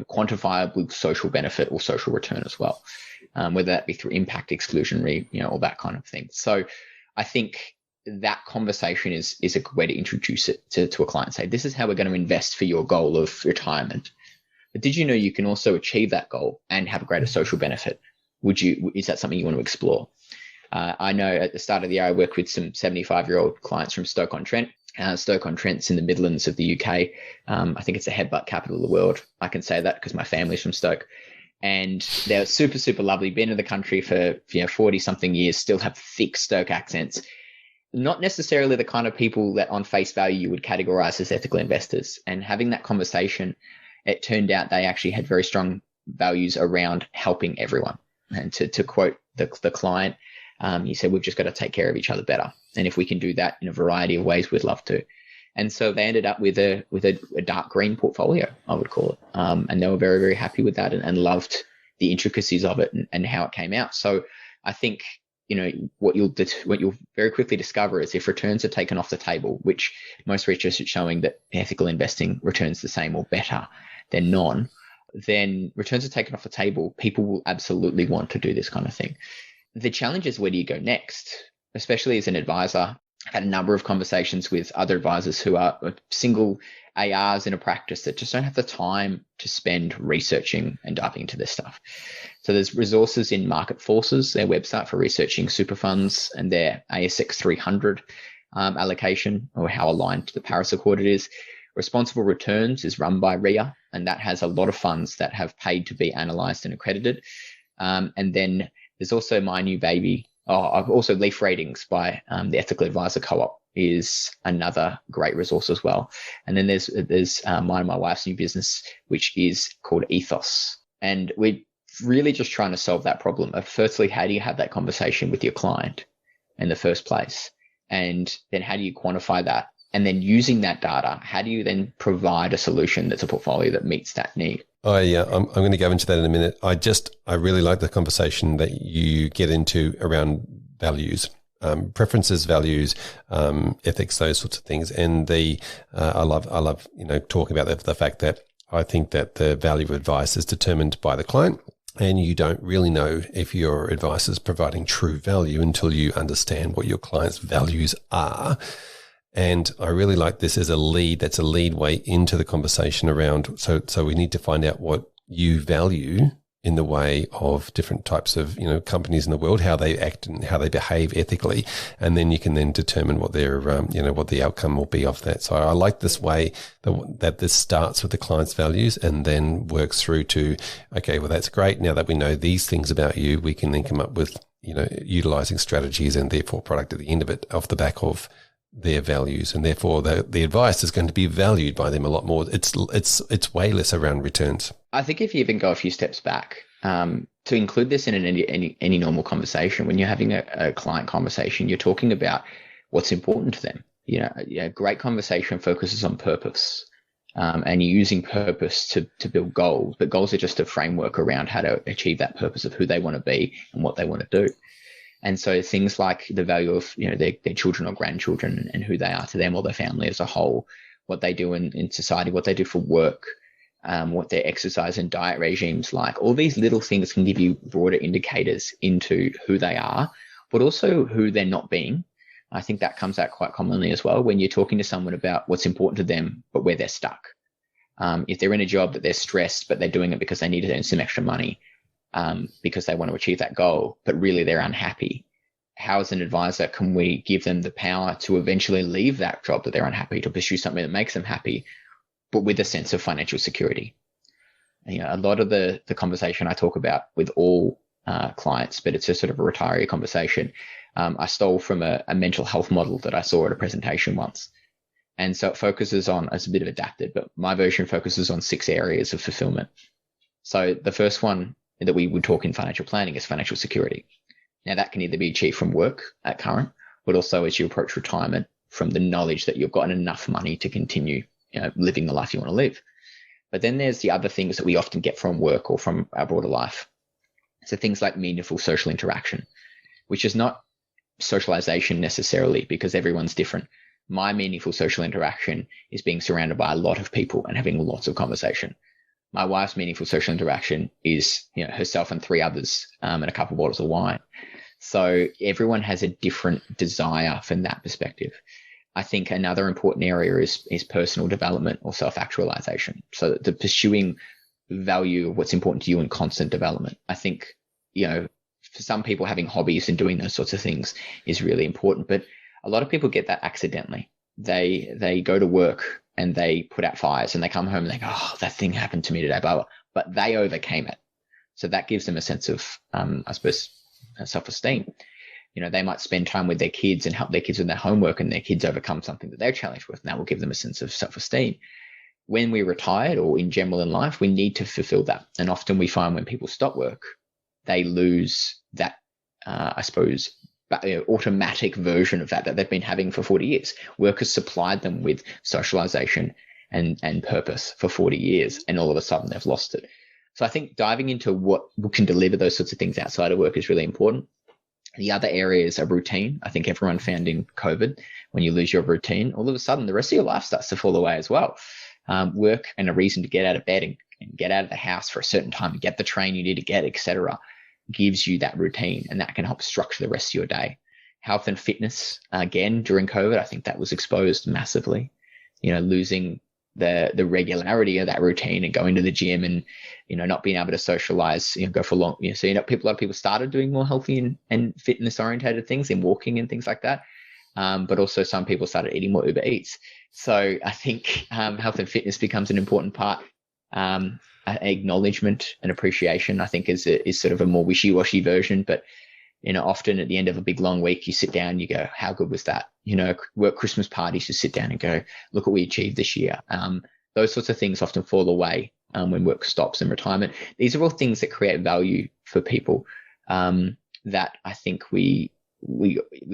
quantifiable social benefit or social return as well, whether that be through impact, exclusionary, all that kind of thing. So I think that conversation is a good way to introduce it to a client. Say, this is how we're going to invest for your goal of retirement. But did you know you can also achieve that goal and have a greater social benefit? Is that something you want to explore? I know at the start of the year, I worked with some 75-year-old clients from Stoke-on-Trent. Stoke-on-Trent's in the Midlands of the UK. I think it's the headbutt capital of the world. I can say that because my family's from Stoke. And they're super, super lovely. Been in the country for 40-something years, still have thick Stoke accents. Not necessarily the kind of people that on face value you would categorize as ethical investors. And having that conversation, it turned out they actually had very strong values around helping everyone. And to quote the client, he said, we've just got to take care of each other better. And if we can do that in a variety of ways, we'd love to. And so they ended up with a dark green portfolio, I would call it. And they were very, very happy with that and loved the intricacies of it and how it came out. So I think, what you'll very quickly discover is if returns are taken off the table, which most research is showing that ethical investing returns the same or better than non, then returns are taken off the table, people will absolutely want to do this kind of thing. The challenge is, where do you go next? Especially as an advisor, I've had a number of conversations with other advisors who are single ARs in a practice that just don't have the time to spend researching and diving into this stuff. So there's resources in Market Forces, their website for researching super funds, and their ASX 300 allocation, or how aligned to the Paris Accord it is. Responsible Returns is run by RIA, and that has a lot of funds that have paid to be analysed and accredited. And then there's also My New Baby. Also Leaf Ratings by the Ethical Advisor Co-op is another great resource as well. And then there's mine and my wife's new business, which is called Ethos. And we're really just trying to solve that problem of, firstly, how do you have that conversation with your client in the first place? And then how do you quantify that? And then using that data, how do you then provide a solution that's a portfolio that meets that need? Oh yeah, I'm going to go into that in a minute. I really like the conversation that you get into around values, preferences, values, ethics, those sorts of things. And I love talking about the fact that I think that the value of advice is determined by the client, and you don't really know if your advice is providing true value until you understand what your client's values are. And I really like this as a lead. That's a lead way into the conversation around. So we need to find out what you value in the way of different types of, companies in the world, how they act and how they behave ethically. And then you can then determine what their, what the outcome will be of that. So I like this way that this starts with the client's values and then works through to, okay, well, that's great. Now that we know these things about you, we can then come up with, utilizing strategies and therefore product at the end of it off the back of their values, and therefore the advice is going to be valued by them a lot more. It's way less around returns. I think if you even go a few steps back, to include this in any normal conversation, when you're having a client conversation, you're talking about what's important to them. Great conversation focuses on purpose, and you're using purpose to build goals, but goals are just a framework around how to achieve that purpose of who they want to be and what they want to do. And so things like the value of their children or grandchildren and who they are to them or their family as a whole, what they do in society, what they do for work, what their exercise and diet regimes like, all these little things can give you broader indicators into who they are, but also who they're not being. I think that comes out quite commonly as well when you're talking to someone about what's important to them, but where they're stuck. If they're in a job that they're stressed, but they're doing it because they need to earn some extra money, because they want to achieve that goal, but really they're unhappy. How, as an advisor, can we give them the power to eventually leave that job that they're unhappy to pursue something that makes them happy, but with a sense of financial security? A lot of the conversation I talk about with all clients, but it's a sort of a retiree conversation. I stole from a mental health model that I saw at a presentation once. And so it focuses on, it's a bit of adapted, but my version focuses on 6 areas of fulfillment. So the first one that we would talk in financial planning is financial security. Now that can either be achieved from work at current, but also as you approach retirement, from the knowledge that you've got enough money to continue living the life you want to live. But then there's the other things that we often get from work or from our broader life. So things like meaningful social interaction, which is not socialization necessarily, because everyone's different. My meaningful social interaction is being surrounded by a lot of people and having lots of conversation. My wife's meaningful social interaction is, herself and 3 others, and a couple of bottles of wine. So everyone has a different desire from that perspective. I think another important area is personal development or self-actualization. So the pursuing value of what's important to you and constant development. I think, for some people, having hobbies and doing those sorts of things is really important. But a lot of people get that accidentally. They go to work and they put out fires and they come home and they go, oh, that thing happened to me today, blah, blah. But they overcame it. So that gives them a sense of, I suppose, self-esteem. They might spend time with their kids and help their kids with their homework, and their kids overcome something that they're challenged with, and that will give them a sense of self-esteem. When we're retired or in general in life, we need to fulfill that. And often we find when people stop work, they lose that, I suppose, automatic version of that they've been having for 40 years. Work has supplied them with socialization and purpose for 40 years, and all of a sudden they've lost it. So I think diving into what can deliver those sorts of things outside of work is really important. The other areas are routine. I think everyone found in COVID, when you lose your routine, all of a sudden the rest of your life starts to fall away as well. Work and a reason to get out of bed and get out of the house for a certain time, and get the train you need to get, etc., gives you that routine, and that can help structure the rest of your day. Health and fitness, again, during COVID, I think that was exposed massively. Losing the regularity of that routine and going to the gym and, not being able to socialize, go for long, so, a lot of people started doing more healthy and fitness orientated things and walking and things like that. But also some people started eating more Uber Eats. So I think health and fitness becomes an important part. Acknowledgement and appreciation, I think, is sort of a more wishy-washy version. But, often at the end of a big long week, you sit down, you go, how good was that? Work Christmas parties, you sit down and go, look what we achieved this year. Those sorts of things often fall away when work stops and retirement. These are all things that create value for people that I think we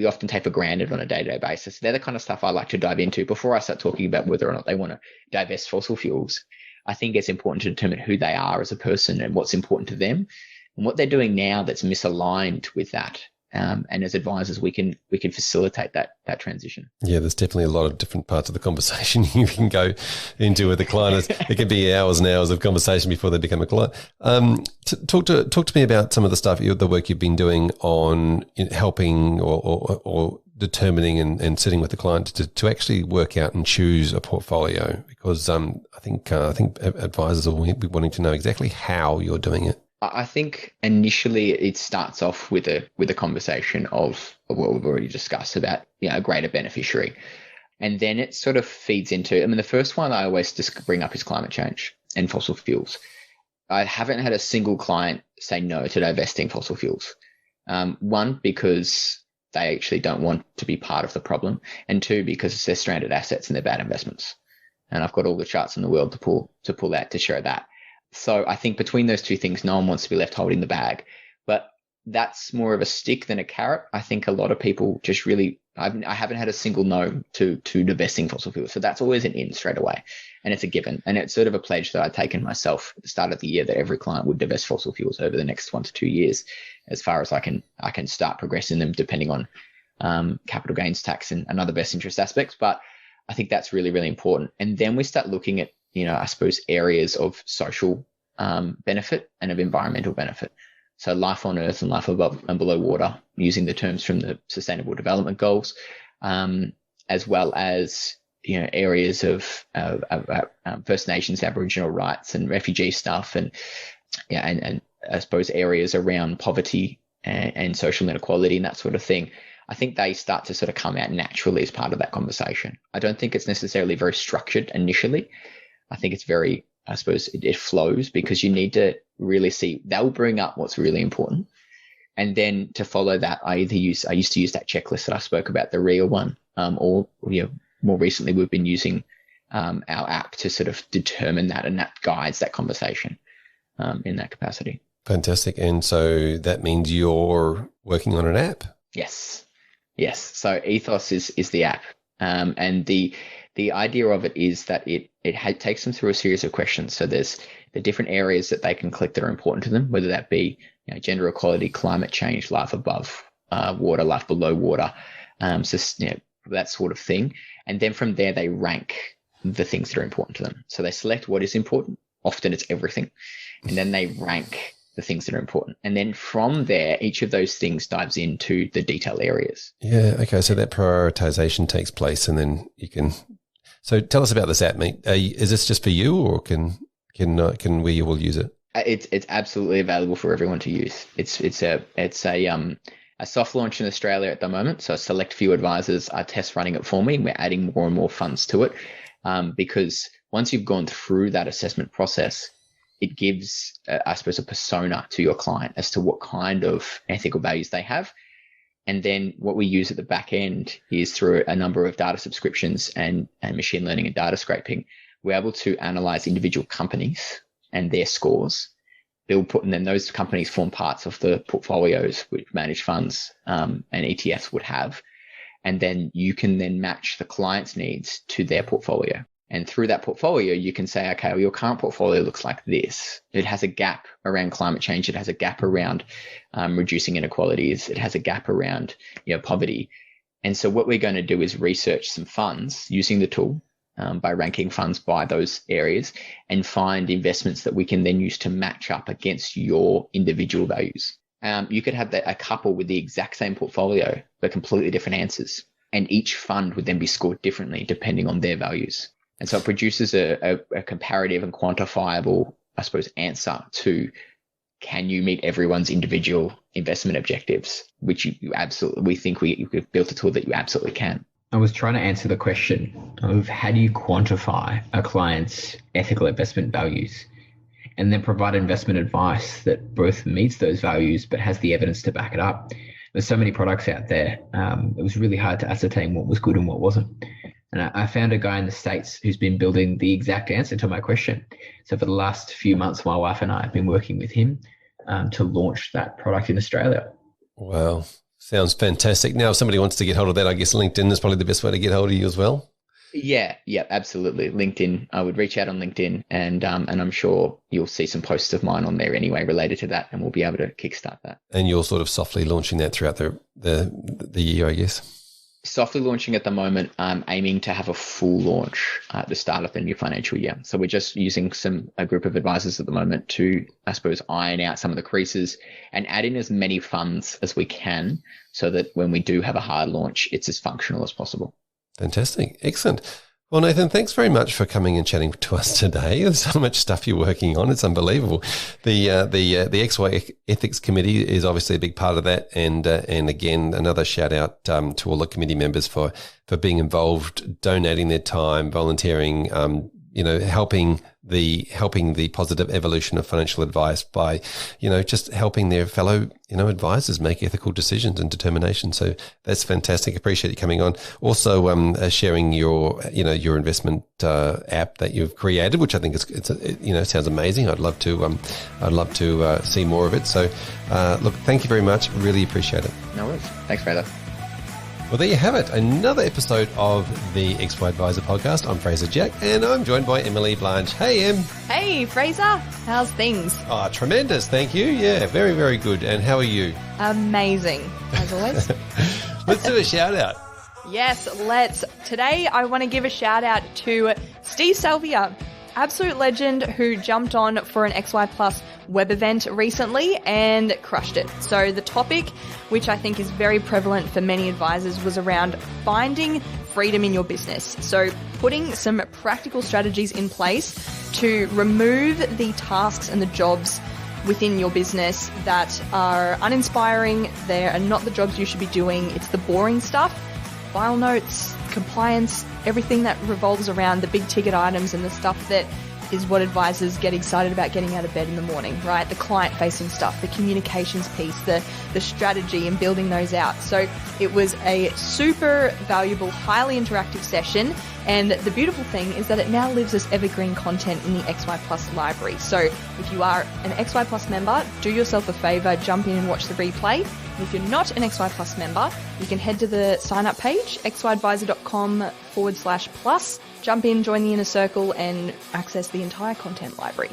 often take for granted on a day-to-day basis. They're the kind of stuff I like to dive into before I start talking about whether or not they want to divest fossil fuels. I think it's important to determine who they are as a person and what's important to them and what they're doing now that's misaligned with that. And as advisors, we can facilitate that transition. Yeah, there's definitely a lot of different parts of the conversation you can go into with the client. It can be hours and hours of conversation before they become a client. Talk to me about some of the stuff, the work you've been doing on helping or determining and sitting with the client to actually work out and choose a portfolio, because I think advisors will be wanting to know exactly how you're doing it. I think initially it starts off with a conversation of what we've already discussed about, a greater beneficiary. And then it sort of feeds into, the first one I always just bring up is climate change and fossil fuels. I haven't had a single client say no to divesting fossil fuels. One, because they actually don't want to be part of the problem. And two, because they're stranded assets and they're bad investments. And I've got all the charts in the world to pull out to show that. So I think between those two things, no one wants to be left holding the bag. But that's more of a stick than a carrot. I think a lot of people just really, I haven't had a single no to divesting fossil fuels. So that's always an in straight away. And it's a given. And it's sort of a pledge that I'd taken myself at the start of the year, that every client would divest fossil fuels over the next 1 to 2 years, as far as I can start progressing them, depending on capital gains tax and other best interest aspects. But I think that's really, really important. And then we start looking at, I suppose, areas of social benefit and of environmental benefit. So life on Earth and life above and below water, using the terms from the Sustainable Development Goals, as well as, areas of First Nations, Aboriginal rights and refugee stuff, and I suppose areas around poverty and social inequality and that sort of thing. I think they start to sort of come out naturally as part of that conversation. I don't think it's necessarily very structured initially. I think it's very, I suppose it flows, because you need to really see, they'll bring up what's really important. And then to follow that, I used to use that checklist that I spoke about, the real one, or more recently we've been using our app to sort of determine that, and that guides that conversation in that capacity. Fantastic. And so that means you're working on an app? Yes. So Ethos is the app, and the idea of it is that it takes them through a series of questions. So there's the different areas that they can click that are important to them, whether that be gender equality, climate change, life above water, life below water, that sort of thing. And then from there, they rank the things that are important to them. So they select what is important. Often it's everything. And then they rank the things that are important. And then from there, each of those things dives into the detail areas. Yeah. Okay. So that prioritization takes place, and then you can. So tell us about this app, mate. Is this just for you, or can we all use it? It's absolutely available for everyone to use. It's a soft launch in Australia at the moment. So a select few advisors are test running it for me. We're adding more and more funds to it because once you've gone through that assessment process, it gives, I suppose, a persona to your client as to what kind of ethical values they have. And then what we use at the back end is through a number of data subscriptions and machine learning and data scraping, we're able to analyze individual companies and their scores. And then those companies form parts of the portfolios which managed funds and ETFs would have. And then you can then match the client's needs to their portfolio. And through that portfolio, you can say, okay, well, your current portfolio looks like this. It has a gap around climate change. It has a gap around reducing inequalities. It has a gap around poverty. And so what we're going to do is research some funds using the tool by ranking funds by those areas and find investments that we can then use to match up against your individual values. You could have a couple with the exact same portfolio, but completely different answers. And each fund would then be scored differently depending on their values. And so it produces a comparative and quantifiable, I suppose, answer to can you meet everyone's individual investment objectives, which you absolutely, we think we've built a tool that you absolutely can. I was trying to answer the question of how do you quantify a client's ethical investment values and then provide investment advice that both meets those values but has the evidence to back it up. There's so many products out there. It was really hard to ascertain what was good and what wasn't. And I found a guy in the States who's been building the exact answer to my question. So for the last few months, my wife and I have been working with him to launch that product in Australia. Wow. Sounds fantastic. Now, if somebody wants to get hold of that, I guess LinkedIn is probably the best way to get hold of you as well. Yeah, absolutely. LinkedIn. I would reach out on LinkedIn and I'm sure you'll see some posts of mine on there anyway related to that, and we'll be able to kickstart that. And you're sort of softly launching that throughout the year, I guess. Softly launching at the moment, aiming to have a full launch at the start of the new financial year. So we're just using a group of advisors at the moment to, I suppose, iron out some of the creases and add in as many funds as we can so that when we do have a hard launch, it's as functional as possible. Fantastic. Excellent. Well, Nathan, thanks very much for coming and chatting to us today. There's so much stuff you're working on. It's unbelievable. The XY Ethics Committee is obviously a big part of that. And again, another shout out to all the committee members for being involved, donating their time, volunteering, helping the positive evolution of financial advice by, just helping their fellow, advisors make ethical decisions and determinations. So that's fantastic. Appreciate you coming on. Also, sharing your investment app that you've created, which I think it sounds amazing. I'd love to see more of it. So, look, thank you very much. Really appreciate it. No worries. Thanks, Fraser. Well, there you have it. Another episode of the XY Advisor podcast. I'm Fraser Jack, and I'm joined by Emily Blanche. Hey, Em. Hey, Fraser. How's things? Oh, tremendous. Thank you. Yeah, very, very good. And how are you? Amazing, as always. Let's do a shout out. Yes, let's. Today, I want to give a shout out to Steve Salvia, absolute legend who jumped on for an XY Plus web event recently and crushed it. So the topic, which I think is very prevalent for many advisors, was around finding freedom in your business. So putting some practical strategies in place to remove the tasks and the jobs within your business that are uninspiring. They are not the jobs you should be doing. It's the boring stuff, file notes, compliance, everything that revolves around the big ticket items and the stuff that is what advisors get excited about getting out of bed in the morning, right? The client-facing stuff, the communications piece, the strategy and building those out. So it was a super valuable, highly interactive session. And the beautiful thing is that it now lives as evergreen content in the XY Plus library. So if you are an XY Plus member, do yourself a favor, jump in and watch the replay. And if you're not an XY Plus member, you can head to the sign-up page, xyadvisor.com/plus, jump in, join the inner circle, and access the entire content library.